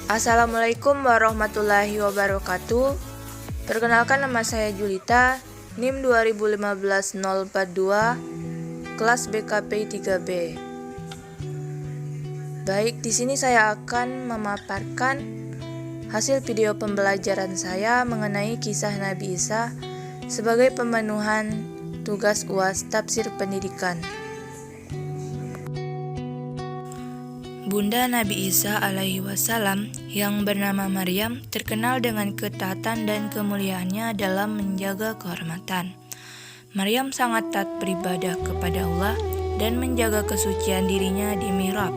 Assalamualaikum warahmatullahi wabarakatuh. Perkenalkan, nama saya Julita, NIM 2015-042, kelas BKP 3B. Baik, di sini saya akan memaparkan hasil video pembelajaran saya mengenai kisah Nabi Isa sebagai pemenuhan tugas UAS Tafsir Pendidikan. Bunda Nabi Isa alaihi wasallam yang bernama Maryam terkenal dengan ketaatan dan kemuliaannya dalam menjaga kehormatan. Maryam sangat taat beribadah kepada Allah dan menjaga kesucian dirinya di mihrab.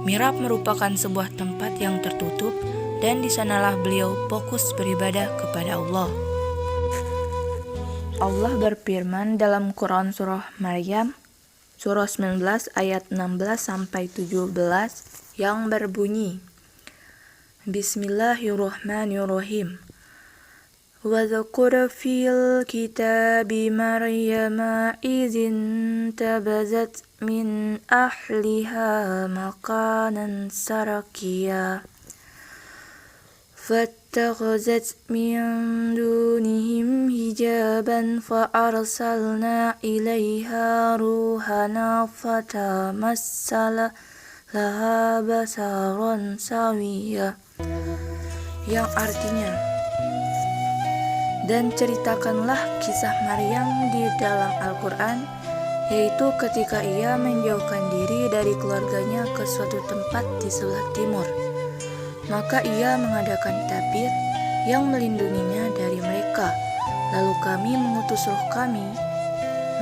Mihrab merupakan sebuah tempat yang tertutup dan di sanalah beliau fokus beribadah kepada Allah. Allah berfirman dalam Quran surah Maryam Surah 19 ayat 16-17 yang berbunyi, Bismillahirrahmanirrahim. Wadhkur fil kitabi Maryama izin tabazat min ahliha makanan sarakiya. فاتخذت من دونهم حجابا فأرسلنا إليها روحنا فتمثل لها بشرا سويا, yang artinya, dan ceritakanlah kisah Maryam di dalam Al-Quran, yaitu ketika ia menjauhkan diri dari keluarganya ke suatu tempat di sebelah timur. Maka ia mengadakan tabir yang melindunginya dari mereka. Lalu kami mengutus roh kami,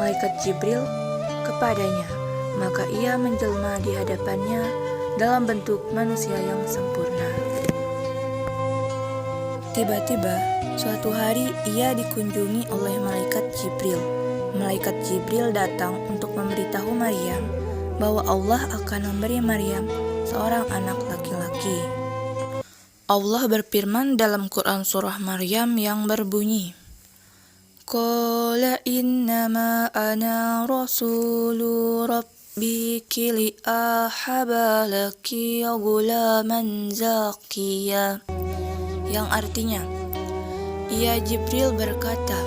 malaikat Jibril, kepadanya. Maka ia menjelma di hadapannya dalam bentuk manusia yang sempurna. Tiba-tiba, suatu hari ia dikunjungi oleh malaikat Jibril. Malaikat Jibril datang untuk memberitahu Maryam bahwa Allah akan memberi Maryam seorang anak laki-laki. Allah berfirman dalam Quran surah Maryam yang berbunyi, Qala innama ana rasulu rabbiki li'ahaba laki ghulaman zakiya, yang artinya, ia Jibril berkata,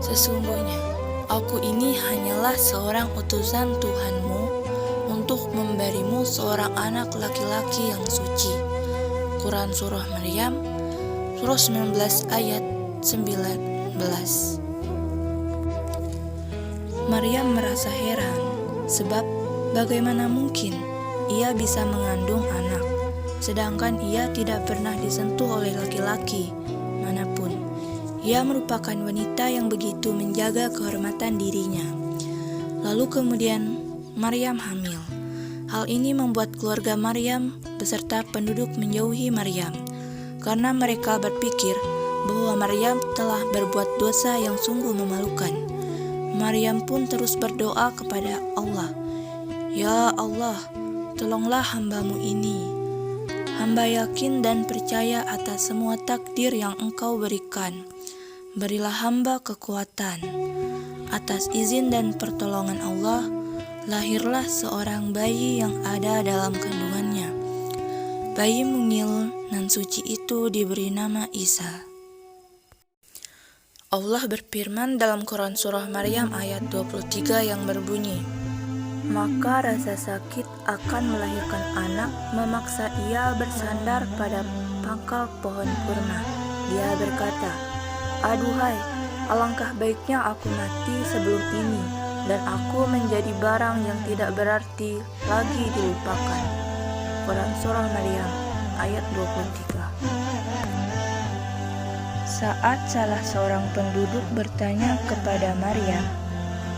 sesungguhnya aku ini hanyalah seorang utusan Tuhanmu untuk memberimu seorang anak laki-laki yang suci. Quran Surah Maryam, Surah 19 ayat 19. Maryam merasa heran, sebab bagaimana mungkin ia bisa mengandung anak, sedangkan ia tidak pernah disentuh oleh laki-laki manapun. Ia merupakan wanita yang begitu menjaga kehormatan dirinya. Lalu kemudian Maryam hamil. Hal ini membuat keluarga Maryam beserta penduduk menjauhi Maryam, karena mereka berpikir bahwa Maryam telah berbuat dosa yang sungguh memalukan. Maryam pun terus berdoa kepada Allah, Ya Allah, tolonglah hambamu ini. Hamba yakin dan percaya atas semua takdir yang Engkau berikan. Berilah hamba kekuatan. Atas izin dan pertolongan Allah, lahirlah seorang bayi yang ada dalam kandungannya. Bayi mungil nan suci itu diberi nama Isa. Allah berfirman dalam Quran Surah Maryam ayat 23 yang berbunyi, Maka rasa sakit akan melahirkan anak memaksa ia bersandar pada pangkal pohon kurma. Dia berkata, Aduhai, alangkah baiknya aku mati sebelum ini, dan aku menjadi barang yang tidak berarti lagi dilupakan. Quran Surah Maryam ayat 23. Saat salah seorang penduduk bertanya kepada Maryam,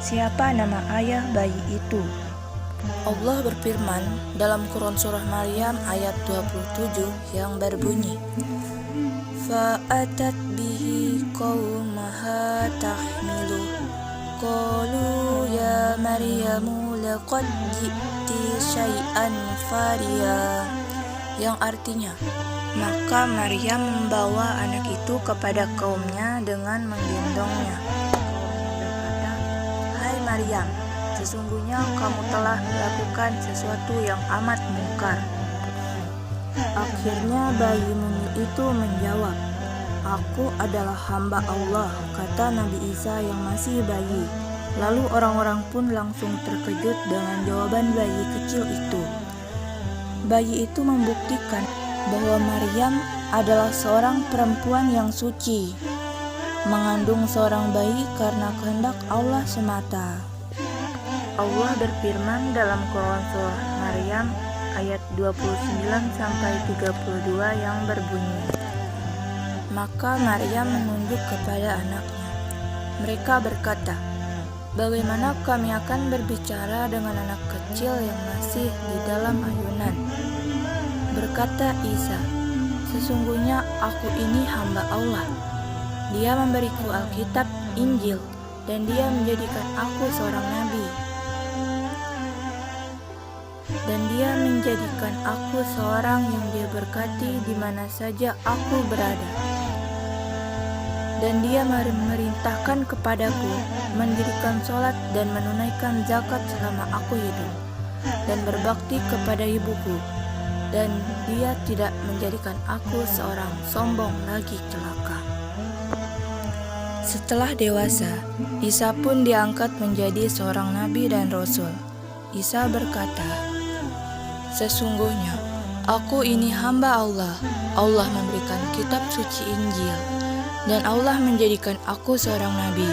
siapa nama ayah bayi itu? Allah berfirman dalam Quran Surah Maryam ayat 27 yang berbunyi, Fa'atat bihi qawmaha tahmiluh Qalu ya Maryamu laqad ji'ti syai'an fariya, yang artinya, maka Maryam membawa anak itu kepada kaumnya dengan menggendongnya. Kaumnya berkata, Hai Maryam, sesungguhnya kamu telah melakukan sesuatu yang amat mungkar. Akhirnya bayi mungil itu menjawab, "Aku adalah hamba Allah," kata Nabi Isa yang masih bayi. Lalu orang-orang pun langsung terkejut dengan jawaban bayi kecil itu. Bayi itu membuktikan bahwa Maryam adalah seorang perempuan yang suci, mengandung seorang bayi karena kehendak Allah semata. Allah berfirman dalam Quran surah Maryam ayat 29-32 yang berbunyi, "Maka Maryam menunjuk kepada anaknya. Mereka berkata, 'Bagaimana kami akan berbicara dengan anak kecil yang masih di dalam ayunan?' Berkata Isa, 'Sesungguhnya aku ini hamba Allah. Dia memberiku Alkitab, Injil, dan Dia menjadikan aku seorang nabi. Dan Dia menjadikan aku seorang yang Dia berkati di mana saja aku berada. Dan Dia memerintahkan kepadaku mendirikan sholat dan menunaikan zakat selama aku hidup, dan berbakti kepada ibuku. Dan Dia tidak menjadikan aku seorang sombong lagi celaka.'" Setelah dewasa, Isa pun diangkat menjadi seorang nabi dan rasul. Isa berkata, "Sesungguhnya aku ini hamba Allah. Allah memberikan kitab suci Injil, dan Allah menjadikan aku seorang nabi."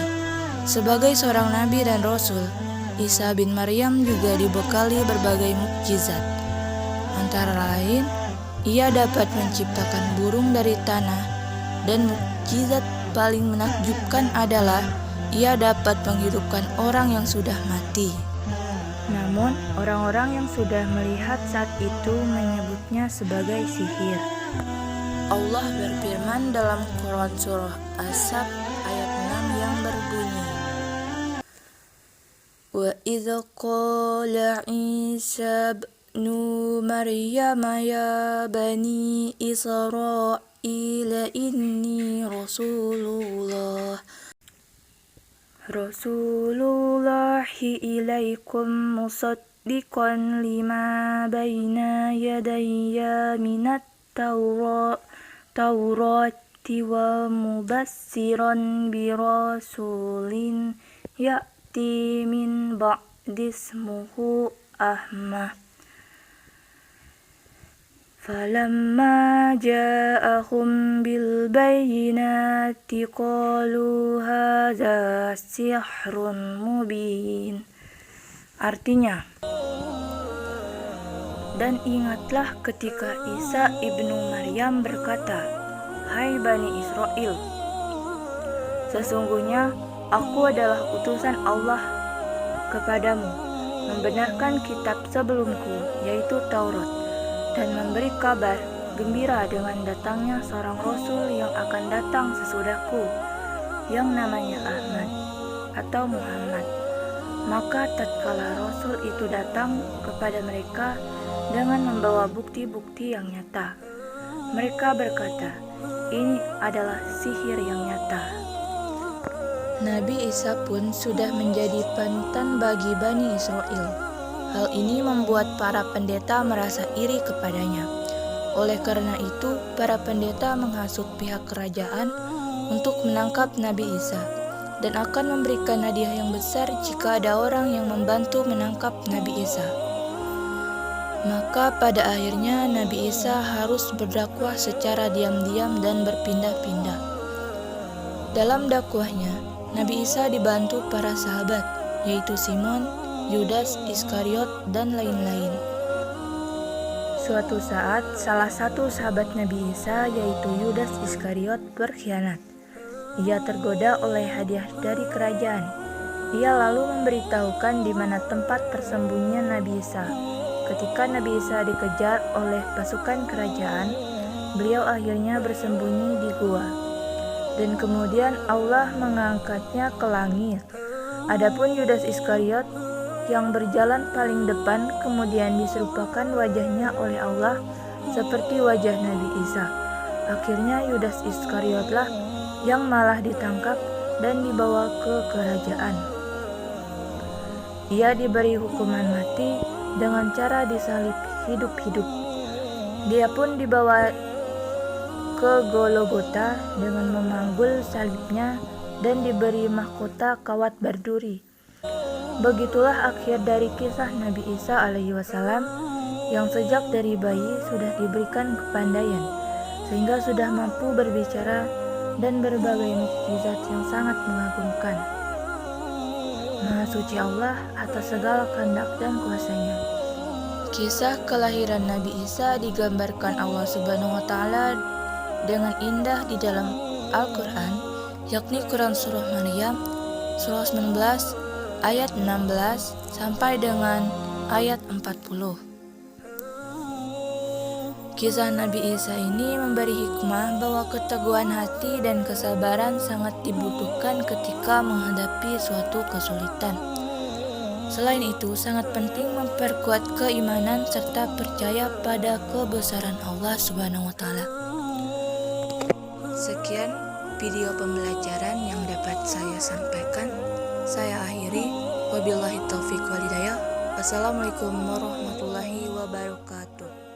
Sebagai seorang nabi dan rasul, Isa bin Maryam juga dibekali berbagai mukjizat. Antara lain, ia dapat menciptakan burung dari tanah, dan mukjizat paling menakjubkan adalah ia dapat menghidupkan orang yang sudah mati. Namun, orang-orang yang sudah melihat saat itu menyebutnya sebagai sihir. Allah berfirman dalam Quran surah As-Sab ayat 6 yang berbunyi, "Wa idza qala Isa ibnu Maryam ya bani Israila inni Rasulullahi ilaikum musaddiqan lima baina yadayya minat Taurati wa mubassiran bi rasulin ya'ti min ba'dismuhu Ahmad. Falamma ja'ahum bil bayyinati qalu hadza sihrun mubin." Artinya, dan ingatlah ketika Isa ibnu Maryam berkata, "Hai Bani Israel, sesungguhnya aku adalah utusan Allah kepadamu, membenarkan kitab sebelumku, yaitu Taurat, dan memberi kabar gembira dengan datangnya seorang Rasul yang akan datang sesudahku, yang namanya Ahmad atau Muhammad." Maka tatkala Rasul itu datang kepada mereka dengan membawa bukti-bukti yang nyata, mereka berkata, "Ini adalah sihir yang nyata." Nabi Isa pun sudah menjadi panutan bagi Bani Israel. Hal ini membuat para pendeta merasa iri kepadanya. Oleh karena itu, para pendeta menghasut pihak kerajaan untuk menangkap Nabi Isa, dan akan memberikan hadiah yang besar jika ada orang yang membantu menangkap Nabi Isa. Maka pada akhirnya Nabi Isa harus berdakwah secara diam-diam dan berpindah-pindah. Dalam dakwahnya, Nabi Isa dibantu para sahabat, yaitu Simon, Yudas Iskariot, dan lain-lain. Suatu saat, salah satu sahabat Nabi Isa, yaitu Yudas Iskariot, berkhianat. Ia tergoda oleh hadiah dari kerajaan. Ia lalu memberitahukan di mana tempat persembunyian Nabi Isa. Ketika Nabi Isa dikejar oleh pasukan kerajaan, beliau akhirnya bersembunyi di gua. Dan kemudian Allah mengangkatnya ke langit. Adapun Yudas Iskariot yang berjalan paling depan kemudian diserupakan wajahnya oleh Allah seperti wajah Nabi Isa. Akhirnya Yudas Iskariotlah yang malah ditangkap dan dibawa ke kerajaan. Ia diberi hukuman mati dengan cara disalib hidup-hidup. Dia pun dibawa ke Golgota dengan memanggul salibnya dan diberi mahkota kawat berduri. Begitulah akhir dari kisah Nabi Isa alaihi wasallam yang sejak dari bayi sudah diberikan kepandaian sehingga sudah mampu berbicara dan berbagai mukjizat yang sangat mengagumkan. Maha suci Allah atas segala kehendak dan kuasanya. Kisah kelahiran Nabi Isa digambarkan Allah Subhanahu wa taala dengan indah di dalam Al-Qur'an, yakni Quran surah Maryam surah 19 ayat 16 sampai dengan ayat 40. Kisah Nabi Isa ini memberi hikmah bahwa keteguhan hati dan kesabaran sangat dibutuhkan ketika menghadapi suatu kesulitan. Selain itu, sangat penting memperkuat keimanan serta percaya pada kebesaran Allah Subhanahu wa taala. Sekian video pembelajaran yang dapat saya sampaikan. Saya akhiri. Wabillahi taufiq wal hidayah. Wassalamualaikum warahmatullahi wabarakatuh.